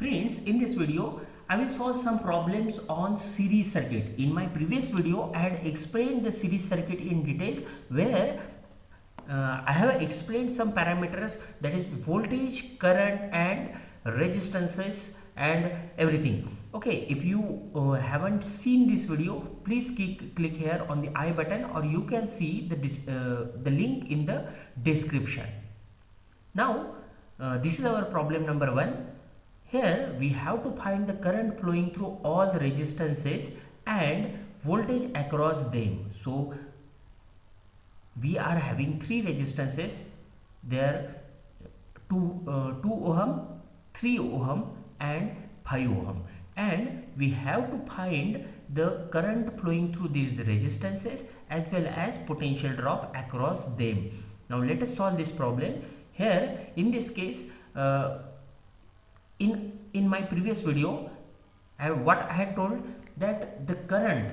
Friends, in this video, I will solve some problems on series circuit. In my previous video, I had explained the series circuit in details where I have explained some parameters, that is voltage, current and resistances and everything. Okay, if you haven't seen this video, please click here on the I button, or you can see the link in the description. Now, this is our problem number 1. Here we have to find the current flowing through all the resistances and voltage across them. So we are having 3 resistances. There 2 ohm, 3 ohm and 5 ohm, and we have to find the current flowing through these resistances as well as potential drop across them. Now let us solve this problem. Here in this case, in my previous video, what I had told that the current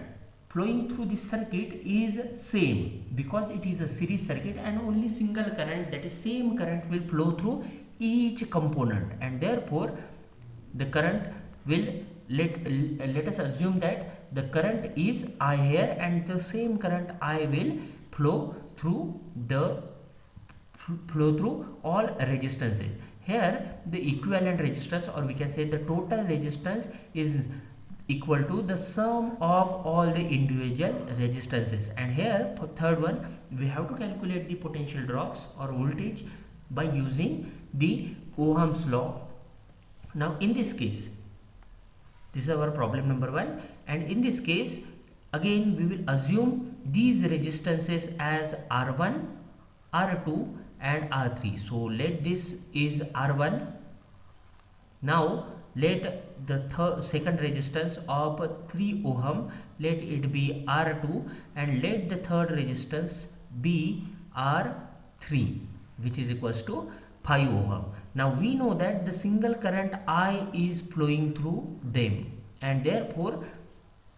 flowing through this circuit is same because it is a series circuit, and only single current, that is same current, will flow through each component, and therefore the current will let us assume that the current is I here, and the same current I will flow through all resistances. Here the equivalent resistance, or we can say the total resistance, is equal to the sum of all the individual resistances. And here for third one, we have to calculate the potential drops or voltage by using the Ohm's law. Now in this case, this is our problem number 1, and in this case again we will assume these resistances as R1, R2 and R3. So let this is R1. Now let the second resistance of 3 ohm, let it be R2, and let the third resistance be R3, which is equals to 5 ohm. Now we know that the single current I is flowing through them, and therefore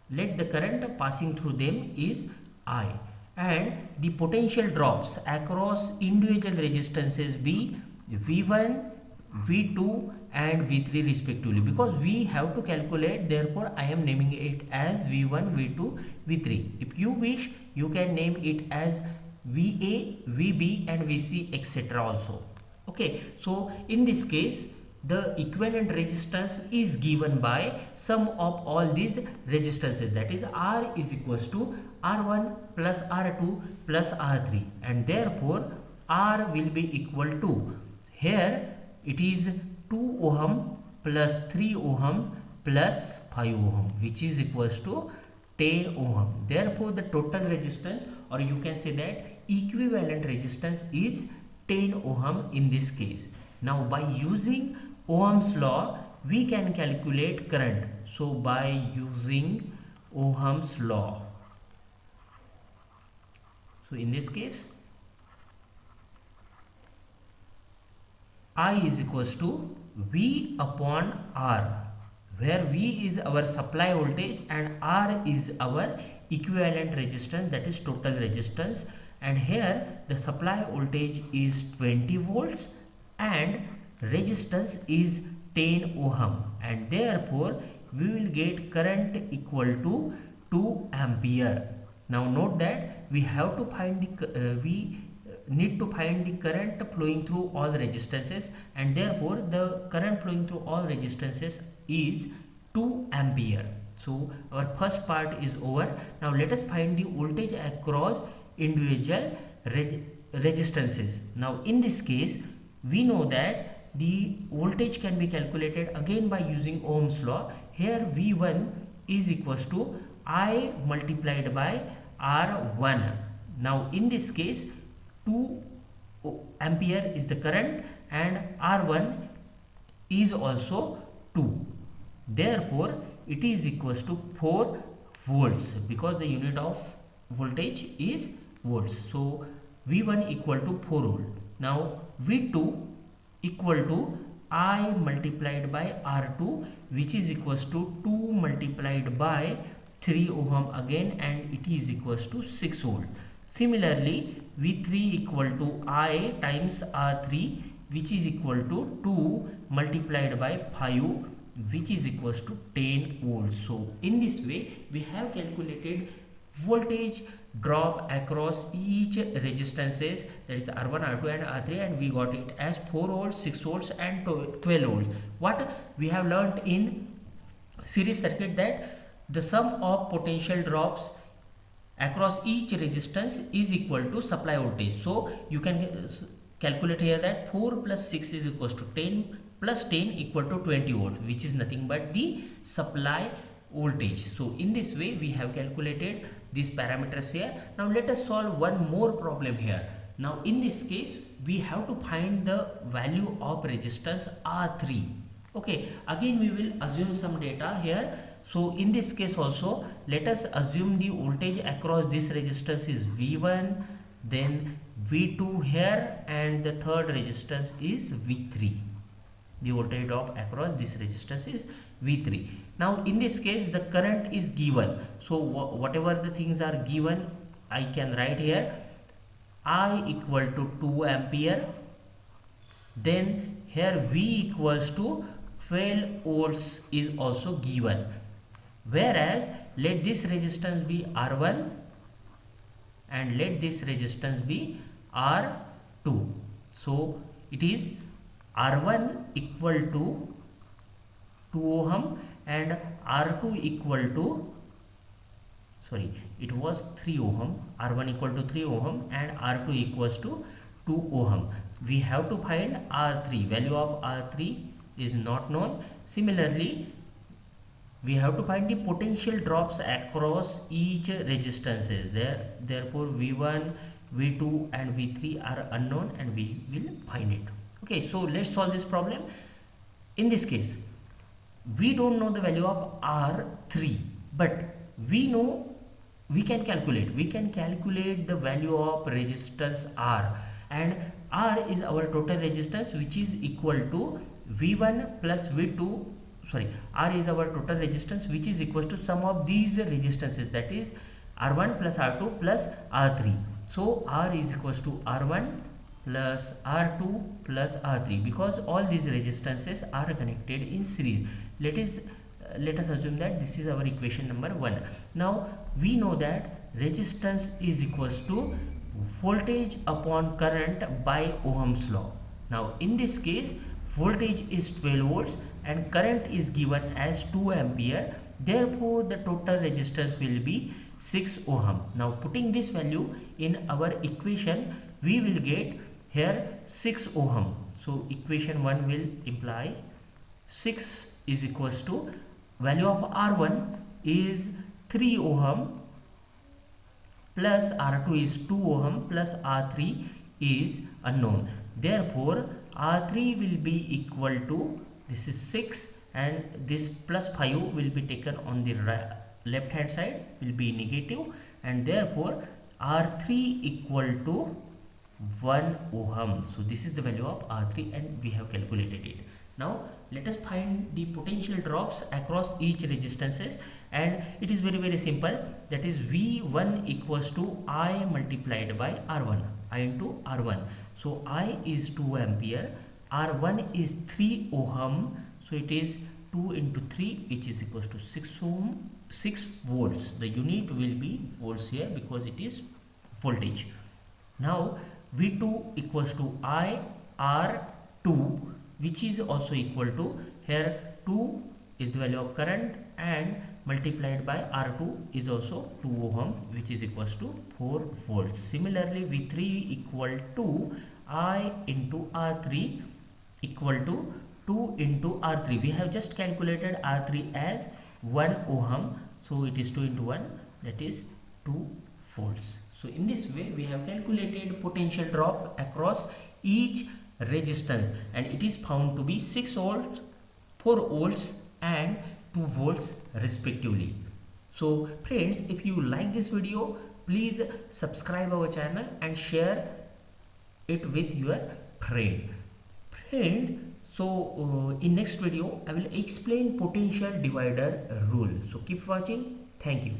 let the current passing through them is I, and the potential drops across individual resistances be V1, V2 and V3 respectively, because we have to calculate, therefore I am naming it as V1, V2, V3. If you wish, you can name it as VA, VB and VC, etc. also. Okay, so in this case the equivalent resistance is given by sum of all these resistances, that is R is equals to R1 plus R2 plus R3, and therefore R will be equal to, here it is 2 ohm plus 3 ohm plus 5 ohm, which is equals to 10 ohm. Therefore the total resistance, or you can say that equivalent resistance, is 10 ohm in this case. Now by using Ohm's law we can calculate current. So by using Ohm's law, so in this case I is equals to V upon R, where V is our supply voltage and R is our equivalent resistance, that is total resistance. And here the supply voltage is 20 volts and resistance is 10 ohm, and therefore we will get current equal to 2 ampere. Now note that we have to find the we need to find the current flowing through all resistances, and therefore the current flowing through all resistances is 2 ampere. So our first part is over. Now let us find the voltage across individual resistances. Now in this case we know that the voltage can be calculated again by using Ohm's law. Here V1 is equals to I multiplied by R1. Now in this case 2 ampere is the current and R1 is also 2. Therefore it is equals to 4 volts, because the unit of voltage is volts. So V1 equal to 4 volt. Now V2 equal to I multiplied by R2, which is equals to 2 multiplied by 3 ohm again, and it is equals to 6 volt. Similarly V3 equal to I times R3, which is equal to 2 multiplied by 5, which is equals to 10 volts. So in this way we have calculated voltage drop across each resistances, that is R1, R2 and R3, and we got it as 4 volts, 6 volts and 12 volts. What we have learned in series circuit, that the sum of potential drops across each resistance is equal to supply voltage. So you can calculate here that 4 plus 6 is equals to 10 plus 10 equal to 20 volt, which is nothing but the supply voltage. So in this way we have calculated these parameters here. Now let us solve one more problem here. Now in this case we have to find the value of resistance R3. Okay, again we will assume some data here. So in this case also let us assume the voltage across this resistance is V1, then V2 here, and the third resistance is V3. The voltage drop across this resistance is V3. Now in this case the current is given, so whatever the things are given I can write here. I equal to 2 ampere, then here V equals to 12 volts is also given, whereas let this resistance be R1 and let this resistance be R2. So it is R1 equal to 2 ohm and R2 equal to, sorry, it was 3 ohm, R1 equal to 3 ohm and R2 equals to 2 ohm. We have to find R3, value of R3 is not known. Similarly, we have to find the potential drops across each resistances. Therefore V1, V2 and V3 are unknown and we will find it. Okay, so let's solve this problem. In this case we don't know the value of R3, but we know we can calculate the value of resistance R, and R is our total resistance, which is equal to V1 plus V2, sorry, R is our total resistance which is equal to sum of these resistances, that is R1 plus R2 plus R3. So R is equals to R1 plus R2 plus R3, because all these resistances are connected in series. Let us assume that this is our equation number 1. Now we know that resistance is equals to voltage upon current by Ohm's law. Now in this case voltage is 12 volts and current is given as 2 ampere, therefore the total resistance will be 6 ohm. Now putting this value in our equation we will get here 6 ohm. So equation 1 will imply 6 is equals to value of R1 is 3 ohm plus R2 is 2 ohm plus R3 is unknown. Therefore R3 will be equal to, this is 6 and this plus 5 will be taken on the left hand side, will be negative, and therefore R3 equal to 1 ohm. So this is the value of R3 and we have calculated it. Now let us find the potential drops across each resistances, and it is very simple, that is V1 equals to I multiplied by R1, I into R1. So I is 2 ampere, R1 is 3 ohm, so it is 2 into 3 which is equals to 6 volts. The unit will be volts here because it is voltage. Now V2 equals to I R2, which is also equal to, here 2 is the value of current and multiplied by R2 is also 2 ohm, which is equals to 4 volts. Similarly V3 equal to I into R3 equal to 2 into R3. We have just calculated R3 as 1 ohm, so it is 2 into 1, that is 2 volts. So in this way we have calculated potential drop across each resistance, and it is found to be 6 volts, 4 volts and 2 volts respectively. So friends, if you like this video, please subscribe our channel and share it with your friend. So in next video I will explain potential divider rule. So keep watching. Thank you.